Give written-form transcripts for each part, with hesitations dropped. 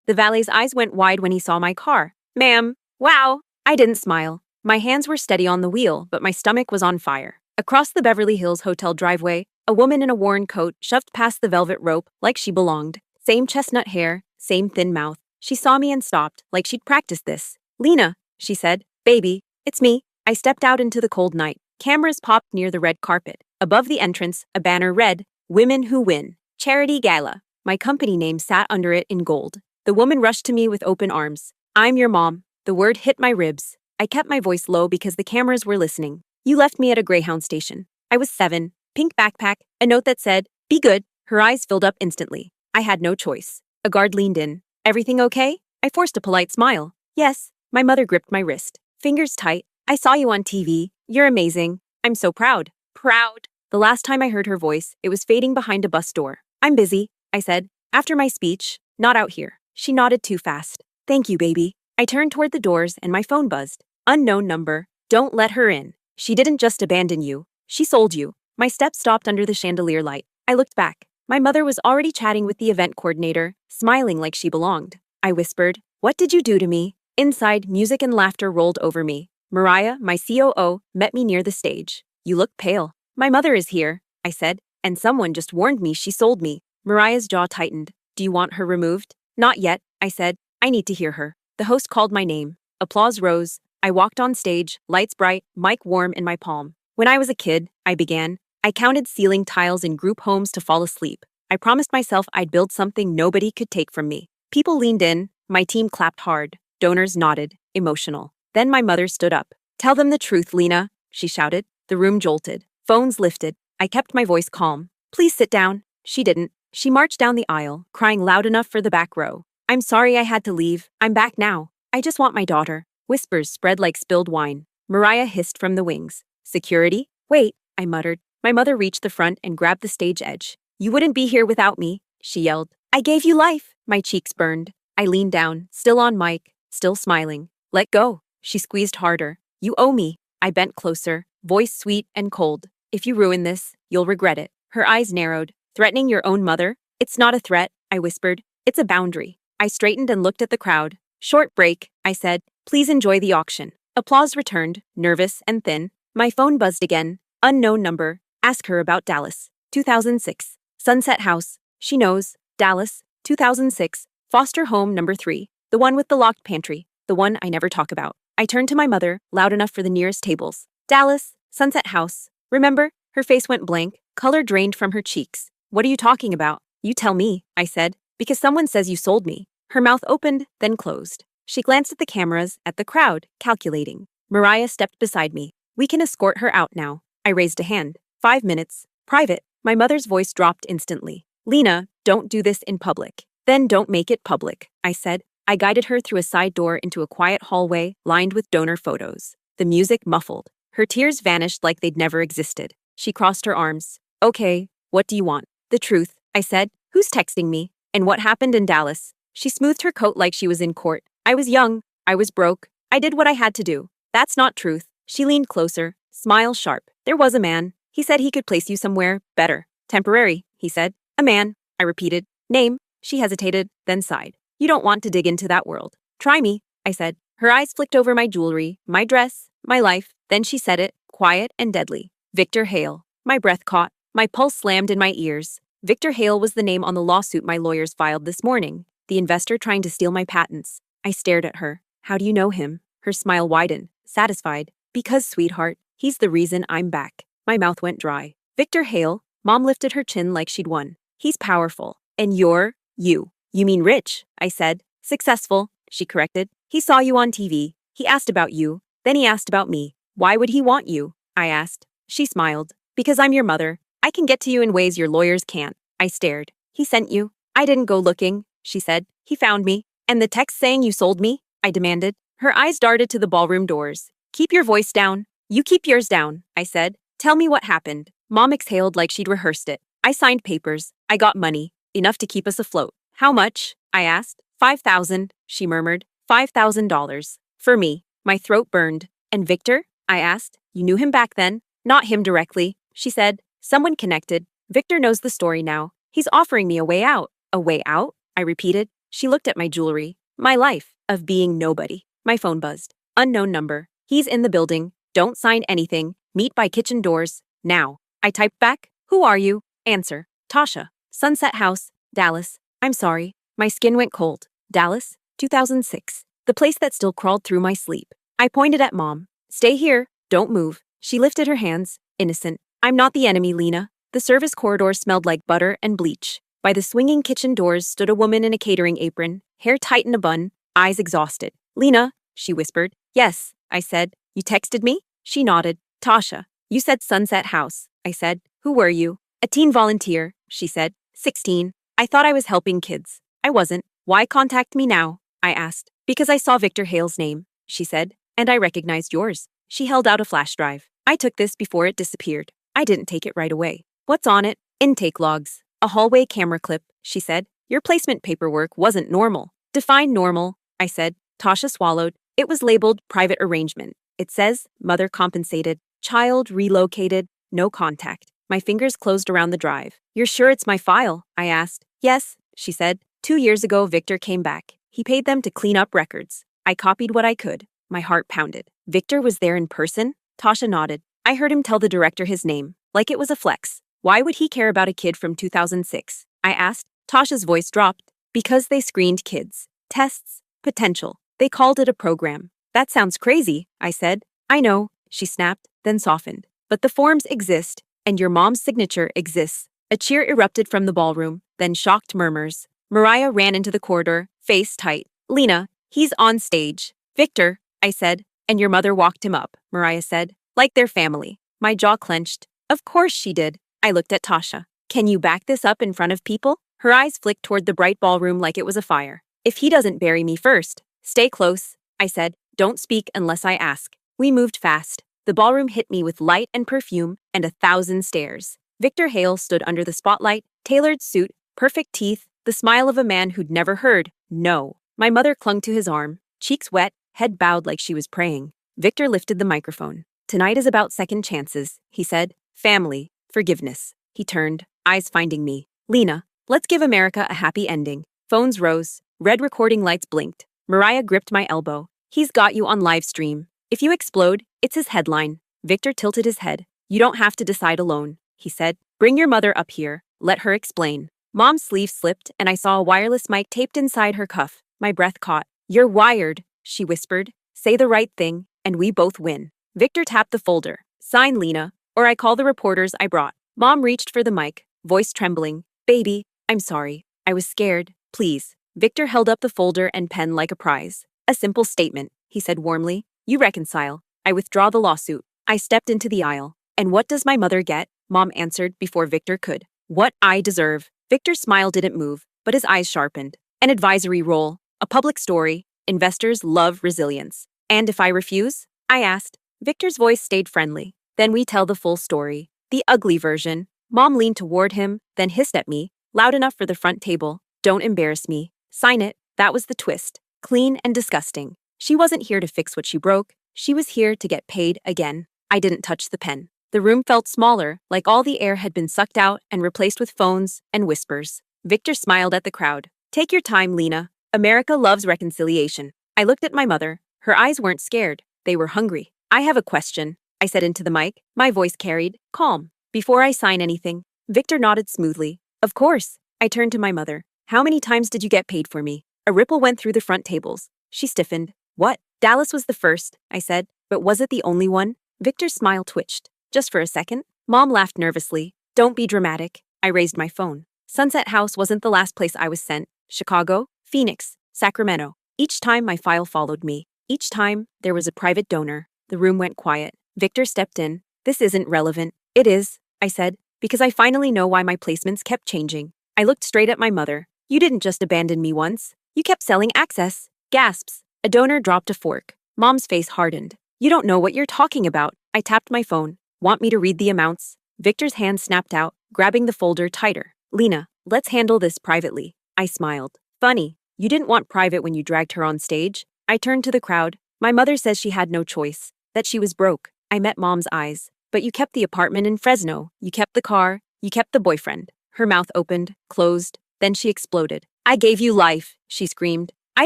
The valet's eyes went wide when he saw my car. Ma'am, wow. I didn't smile. My hands were steady on the wheel, but my stomach was on fire. Across the Beverly Hills hotel driveway, a woman in a worn coat shoved past the velvet rope like she belonged. Same chestnut hair, same thin mouth. She saw me and stopped, like she'd practiced this. Lena, she said. Baby, it's me. I stepped out into the cold night. Cameras popped near the red carpet. Above the entrance, a banner read, Women Who Win. Charity Gala. My company name sat under it in gold. The woman rushed to me with open arms. I'm your mom. The word hit my ribs. I kept my voice low because the cameras were listening. You left me at a Greyhound station. I was 7. Pink backpack, a note that said, Be good. Her eyes filled up instantly. I had no choice. A guard leaned in. Everything okay? I forced a polite smile. Yes. My mother gripped my wrist. Fingers tight. I saw you on TV. You're amazing. I'm so proud. Proud. The last time I heard her voice, it was fading behind a bus door. I'm busy, I said. After my speech, not out here. She nodded too fast. Thank you, baby. I turned toward the doors and my phone buzzed. Unknown number. Don't let her in. She didn't just abandon you. She sold you. My steps stopped under the chandelier light. I looked back. My mother was already chatting with the event coordinator, smiling like she belonged. I whispered, What did you do to me? Inside, music and laughter rolled over me. Mariah, my COO, met me near the stage. You look pale. My mother is here, I said, and someone just warned me she sold me. Mariah's jaw tightened. Do you want her removed? Not yet, I said. I need to hear her. The host called my name. Applause rose. I walked on stage, lights bright, mic warm in my palm. When I was a kid, I began. I counted ceiling tiles in group homes to fall asleep. I promised myself I'd build something nobody could take from me. People leaned in. My team clapped hard. Donors nodded, emotional. Then my mother stood up. Tell them the truth, Lena, she shouted. The room jolted. Phones lifted. I kept my voice calm. Please sit down. She didn't. She marched down the aisle, crying loud enough for the back row. I'm sorry I had to leave. I'm back now. I just want my daughter. Whispers spread like spilled wine. Mariah hissed from the wings. Security? Wait, I muttered. My mother reached the front and grabbed the stage edge. You wouldn't be here without me, she yelled. I gave you life. My cheeks burned. I leaned down, still on mic, still smiling. Let go. She squeezed harder. You owe me. I bent closer, voice sweet and cold. If you ruin this, you'll regret it. Her eyes narrowed. Threatening your own mother? It's not a threat, I whispered. It's a boundary. I straightened and looked at the crowd. Short break, I said. Please enjoy the auction. Applause returned, nervous and thin. My phone buzzed again. Unknown number. Ask her about Dallas. 2006. Sunset House. She knows. Dallas. 2006. Foster home number 3. The one with the locked pantry. The one I never talk about. I turned to my mother, loud enough for the nearest tables. Dallas. Sunset House. Remember? Her face went blank. Color drained from her cheeks. What are you talking about? You tell me, I said. Because someone says you sold me. Her mouth opened, then closed. She glanced at the cameras, at the crowd, calculating. Mariah stepped beside me. We can escort her out now. I raised a hand. 5 minutes. Private. My mother's voice dropped instantly. Lena, don't do this in public. Then don't make it public, I said. I guided her through a side door into a quiet hallway lined with donor photos. The music muffled. Her tears vanished like they'd never existed. She crossed her arms. Okay, what do you want? The truth, I said. Who's texting me? And what happened in Dallas? She smoothed her coat like she was in court. I was young. I was broke. I did what I had to do. That's not truth. She leaned closer, smile sharp. There was a man. He said he could place you somewhere better. Temporary, he said. A man, I repeated. Name? She hesitated, then sighed. You don't want to dig into that world. Try me, I said. Her eyes flicked over my jewelry, my dress, my life. Then she said it, quiet and deadly. Victor Hale. My breath caught. My pulse slammed in my ears. Victor Hale was the name on the lawsuit my lawyers filed this morning. The investor trying to steal my patents. I stared at her. How do you know him? Her smile widened, satisfied. Because, sweetheart, he's the reason I'm back. My mouth went dry. Victor Hale? Mom lifted her chin like she'd won. He's powerful. And you're, you. You mean rich, I said. Successful, she corrected. He saw you on TV. He asked about you. Then he asked about me. Why would he want you? I asked. She smiled. Because I'm your mother. I can get to you in ways your lawyers can't. I stared. He sent you. I didn't go looking, she said. He found me. And the text saying you sold me? I demanded. Her eyes darted to the ballroom doors. Keep your voice down. You keep yours down, I said. Tell me what happened. Mom exhaled like she'd rehearsed it. I signed papers. I got money. Enough to keep us afloat. How much? I asked. 5,000, she murmured. $5,000. For me. My throat burned. And Victor? I asked. You knew him back then? Not him directly, she said. Someone connected. Victor knows the story now. He's offering me a way out. A way out? I repeated. She looked at my jewelry. My life of being nobody. My phone buzzed. Unknown number. He's in the building. Don't sign anything. Meet by kitchen doors. Now. I typed back. Who are you? Answer. Tasha. Sunset House, Dallas. I'm sorry. My skin went cold. Dallas, 2006. The place that still crawled through my sleep. I pointed at Mom. Stay here. Don't move. She lifted her hands. Innocent. I'm not the enemy, Lena. The service corridor smelled like butter and bleach. By the swinging kitchen doors stood a woman in a catering apron, hair tight in a bun, eyes exhausted. Lena, she whispered. Yes, I said. You texted me? She nodded. Tasha. You said Sunset House, I said. Who were you? A teen volunteer, she said. 16. I thought I was helping kids. I wasn't. Why contact me now? I asked. Because I saw Victor Hale's name, she said. And I recognized yours. She held out a flash drive. I took this before it disappeared. I didn't take it right away. What's on it? Intake logs. A hallway camera clip, she said. Your placement paperwork wasn't normal. Define normal, I said. Tasha swallowed. It was labeled private arrangement. It says mother compensated, child relocated, no contact. My fingers closed around the drive. You're sure it's my file? I asked. Yes, she said. 2 years ago, Victor came back. He paid them to clean up records. I copied what I could. My heart pounded. Victor was there in person? Tasha nodded. I heard him tell the director his name, like it was a flex. Why would he care about a kid from 2006? I asked. Tasha's voice dropped. Because they screened kids. Tests. Potential. They called it a program. That sounds crazy, I said. I know, she snapped, then softened. But the forms exist, and your mom's signature exists. A cheer erupted from the ballroom, then shocked murmurs. Mariah ran into the corridor, face tight. Lena, he's on stage. Victor, I said. And your mother walked him up, Mariah said. Like their family. My jaw clenched. Of course she did. I looked at Tasha. Can you back this up in front of people? Her eyes flicked toward the bright ballroom like it was a fire. If he doesn't bury me first. Stay close, I said. Don't speak unless I ask. We moved fast. The ballroom hit me with light and perfume and 1,000 stares. Victor Hale stood under the spotlight, tailored suit, perfect teeth, the smile of a man who'd never heard no. My mother clung to his arm, cheeks wet, head bowed like she was praying. Victor lifted the microphone. Tonight is about second chances, he said. Family, forgiveness. He turned, eyes finding me. Lena, let's give America a happy ending. Phones rose, red recording lights blinked. Mariah gripped my elbow. He's got you on live stream. If you explode, it's his headline. Victor tilted his head. You don't have to decide alone, he said. Bring your mother up here. Let her explain. Mom's sleeve slipped, and I saw a wireless mic taped inside her cuff. My breath caught. You're wired, she whispered. Say the right thing, and we both win. Victor tapped the folder. Sign Lena, or I call the reporters I brought. Mom reached for the mic, voice trembling. Baby, I'm sorry. I was scared. Please. Victor held up the folder and pen like a prize. A simple statement, he said warmly. You reconcile. I withdraw the lawsuit. I stepped into the aisle. And what does my mother get? Mom answered before Victor could. What I deserve. Victor's smile didn't move, but his eyes sharpened. An advisory role. A public story. Investors love resilience. And if I refuse? I asked. Victor's voice stayed friendly. Then we tell the full story. The ugly version. Mom leaned toward him, then hissed at me, loud enough for the front table. Don't embarrass me. Sign it. That was the twist. Clean and disgusting. She wasn't here to fix what she broke. She was here to get paid again. I didn't touch the pen. The room felt smaller, like all the air had been sucked out and replaced with phones and whispers. Victor smiled at the crowd. Take your time, Lena. America loves reconciliation. I looked at my mother. Her eyes weren't scared. They were hungry. I have a question, I said into the mic. My voice carried, calm. Before I sign anything. Victor nodded smoothly. Of course. I turned to my mother. How many times did you get paid for me? A ripple went through the front tables. She stiffened. What? Dallas was the first, I said. But was it the only one? Victor's smile twitched. Just for a second. Mom laughed nervously. Don't be dramatic. I raised my phone. Sunset House wasn't the last place I was sent. Chicago, Phoenix, Sacramento. Each time my file followed me. Each time there was a private donor. The room went quiet. Victor stepped in. This isn't relevant. It is, I said, because I finally know why my placements kept changing. I looked straight at my mother. You didn't just abandon me once. You kept selling access. Gasps. A donor dropped a fork. Mom's face hardened. You don't know what you're talking about. I tapped my phone. Want me to read the amounts? Victor's hand snapped out, grabbing the folder tighter. Lena, let's handle this privately. I smiled. Funny. You didn't want private when you dragged her on stage. I turned to the crowd. My mother says she had no choice. That she was broke. I met Mom's eyes. But you kept the apartment in Fresno. You kept the car. You kept the boyfriend. Her mouth opened, closed. Then she exploded. I gave you life, she screamed. I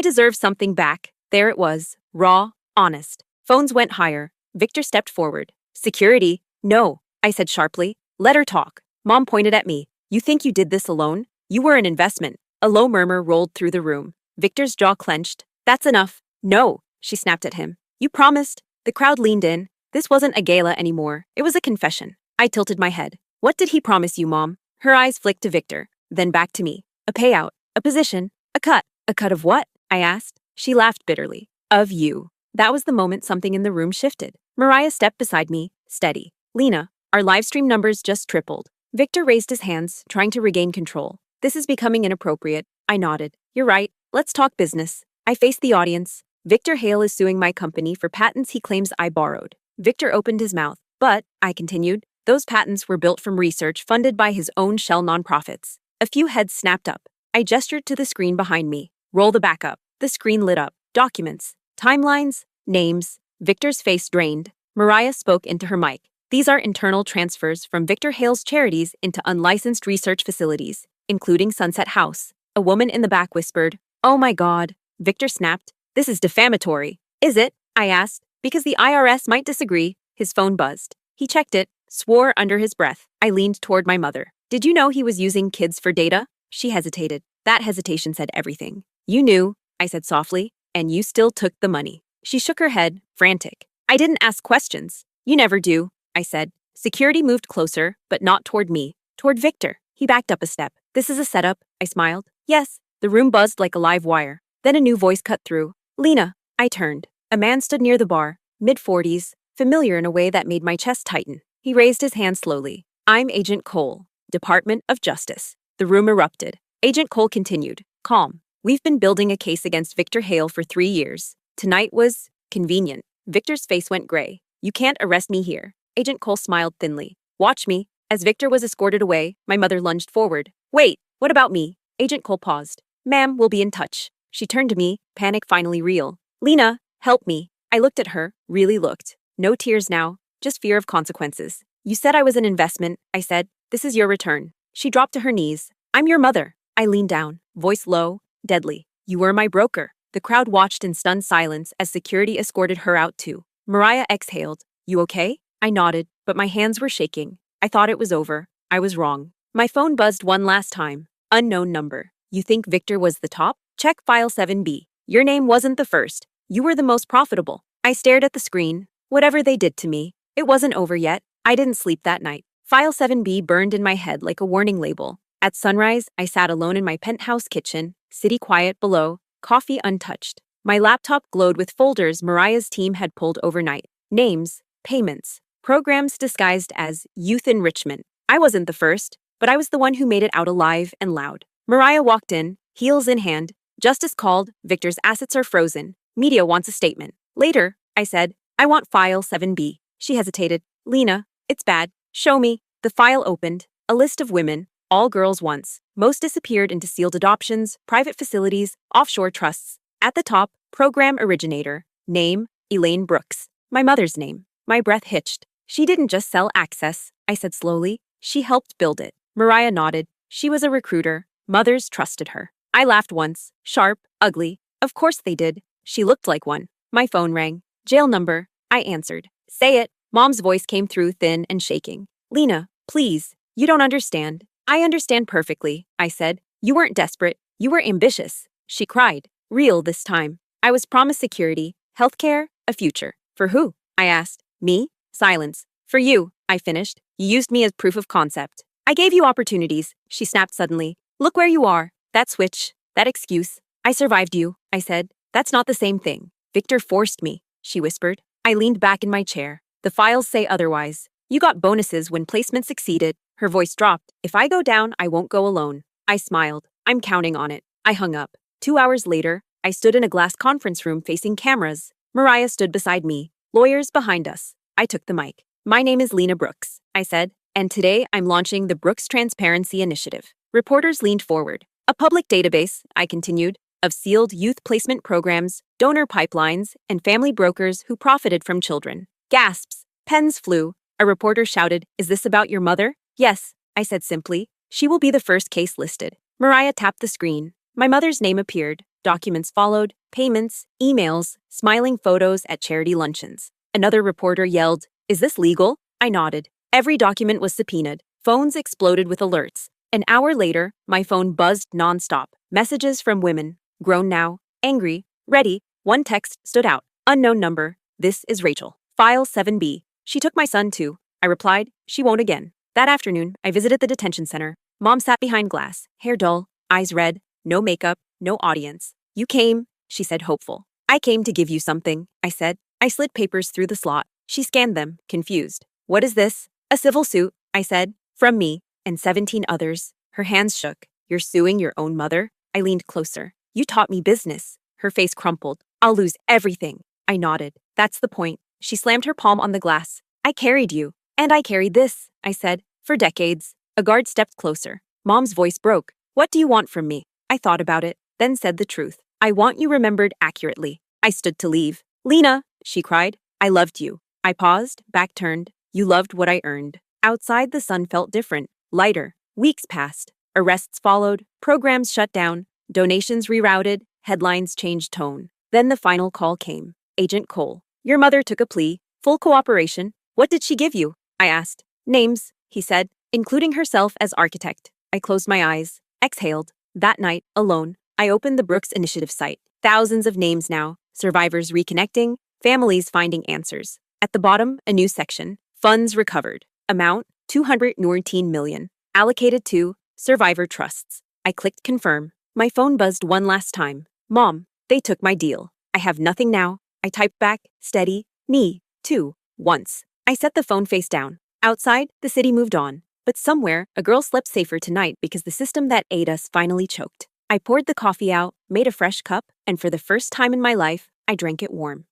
deserve something back. There it was, raw, honest. Phones went higher. Victor stepped forward. Security? No, I said sharply. Let her talk. Mom pointed at me. You think you did this alone? You were an investment. A low murmur rolled through the room. Victor's jaw clenched. That's enough. No, she snapped at him. You promised. The crowd leaned in. This wasn't a gala anymore. It was a confession. I tilted my head. What did he promise you, Mom? Her eyes flicked to Victor, then back to me. A payout, a position, a cut. A cut of what? I asked. She laughed bitterly. Of you. That was the moment something in the room shifted. Mariah stepped beside me, steady. Lena, our live stream numbers just tripled. Victor raised his hands, trying to regain control. This is becoming inappropriate. I nodded. You're right. Let's talk business. I faced the audience. Victor Hale is suing my company for patents he claims I borrowed. Victor opened his mouth. But, I continued, those patents were built from research funded by his own shell nonprofits. A few heads snapped up. I gestured to the screen behind me. Roll the back up. The screen lit up. Documents. Timelines. Names. Victor's face drained. Mariah spoke into her mic. These are internal transfers from Victor Hale's charities into unlicensed research facilities, including Sunset House. A woman in the back whispered, "Oh my God." Victor snapped. This is defamatory. Is it? I asked. Because the IRS might disagree. His phone buzzed. He checked it, swore under his breath. I leaned toward my mother. Did you know he was using kids for data? She hesitated. That hesitation said everything. You knew, I said softly, and you still took the money. She shook her head, frantic. I didn't ask questions. You never do, I said. Security moved closer, but not toward me, toward Victor. He backed up a step. This is a setup, I smiled. Yes. The room buzzed like a live wire. Then a new voice cut through. Lena. I turned. A man stood near the bar, mid-40s, familiar in a way that made my chest tighten. He raised his hand slowly. I'm Agent Cole, Department of Justice. The room erupted. Agent Cole continued, calm. We've been building a case against Victor Hale for 3 years. Tonight was convenient. Victor's face went gray. You can't arrest me here. Agent Cole smiled thinly. Watch me. As Victor was escorted away, my mother lunged forward. Wait, what about me? Agent Cole paused. Ma'am, we'll be in touch. She turned to me, panic finally real. Lena, help me. I looked at her, really looked. No tears now, just fear of consequences. You said I was an investment, I said. This is your return. She dropped to her knees. I'm your mother. I leaned down, voice low, deadly. You were my broker. The crowd watched in stunned silence as security escorted her out too. Mariah exhaled. You okay? I nodded, but my hands were shaking. I thought it was over. I was wrong. My phone buzzed one last time. Unknown number. You think Victor was the top? Check file 7B. Your name wasn't the first. You were the most profitable. I stared at the screen. Whatever they did to me, it wasn't over yet. I didn't sleep that night. File 7B burned in my head like a warning label. At sunrise, I sat alone in my penthouse kitchen, city quiet below, coffee untouched. My laptop glowed with folders Mariah's team had pulled overnight. Names, payments, programs disguised as youth enrichment. I wasn't the first, but I was the one who made it out alive and loud. Mariah walked in, heels in hand. Justice called. Victor's assets are frozen. Media wants a statement. Later, I said, I want file 7B. She hesitated. Lena, it's bad. Show me. The file opened. A list of women, all girls once. Most disappeared into sealed adoptions, private facilities, offshore trusts. At the top, program originator. Name, Elaine Brooks. My mother's name. My breath hitched. She didn't just sell access, I said slowly. She helped build it. Mariah nodded. She was a recruiter. Mothers trusted her. I laughed once. Sharp, ugly. Of course they did. She looked like one. My phone rang. Jail number. I answered. Say it. Mom's voice came through thin and shaking. Lena, please. You don't understand. I understand perfectly, I said. You weren't desperate. You were ambitious. She cried. Real this time. I was promised security, healthcare, a future. For who? I asked. Me? Silence. For you, I finished. You used me as proof of concept. I gave you opportunities. She snapped suddenly. Look where you are. That switch. That excuse. I survived you, I said. That's not the same thing. Victor forced me, she whispered. I leaned back in my chair. The files say otherwise. You got bonuses when placement succeeded. Her voice dropped. If I go down, I won't go alone. I smiled. I'm counting on it. I hung up. 2 hours later, I stood in a glass conference room facing cameras. Mariah stood beside me. Lawyers behind us. I took the mic. My name is Lena Brooks, I said, and today I'm launching the Brooks Transparency Initiative. Reporters leaned forward. A public database, I continued, of sealed youth placement programs, donor pipelines, and family brokers who profited from children. Gasps. Pens flew. A reporter shouted, Is this about your mother? Yes, I said simply. She will be the first case listed. Mariah tapped the screen. My mother's name appeared, documents followed, payments, emails, smiling photos at charity luncheons. Another reporter yelled, "Is this legal?" I nodded. Every document was subpoenaed. Phones exploded with alerts. An hour later, my phone buzzed nonstop. Messages from women. Grown now. Angry. Ready. One text stood out. Unknown number. This is Rachel. File 7B. She took my son too. I replied, she won't again. That afternoon, I visited the detention center. Mom sat behind glass, hair dull, eyes red, no makeup, no audience. You came, she said hopeful. I came to give you something, I said. I slid papers through the slot. She scanned them, confused. What is this? A civil suit, I said. From me, and 17 others. Her hands shook. You're suing your own mother? I leaned closer. You taught me business. Her face crumpled. I'll lose everything. I nodded. That's the point. She slammed her palm on the glass. I carried you. And I carried this, I said. For decades. A guard stepped closer. Mom's voice broke. What do you want from me? I thought about it, then said the truth. I want you remembered accurately. I stood to leave. Lena, she cried. I loved you. I paused, back turned. You loved what I earned. Outside, the sun felt different, lighter. Weeks passed. Arrests followed. Programs shut down. Donations rerouted. Headlines changed tone. Then the final call came. Agent Cole. Your mother took a plea. Full cooperation. What did she give you? I asked. Names, he said, including herself as architect. I closed my eyes, exhaled. That night, alone, I opened the Brooks Initiative site. Thousands of names now. Survivors reconnecting. Families finding answers. At the bottom, a new section. Funds recovered. Amount, 219 million. Allocated to survivor trusts. I clicked confirm. My phone buzzed one last time. Mom, they took my deal. I have nothing now. I typed back, steady, me, too, once. I set the phone face down. Outside, the city moved on. But somewhere, a girl slept safer tonight because the system that ate us finally choked. I poured the coffee out, made a fresh cup, and for the first time in my life, I drank it warm.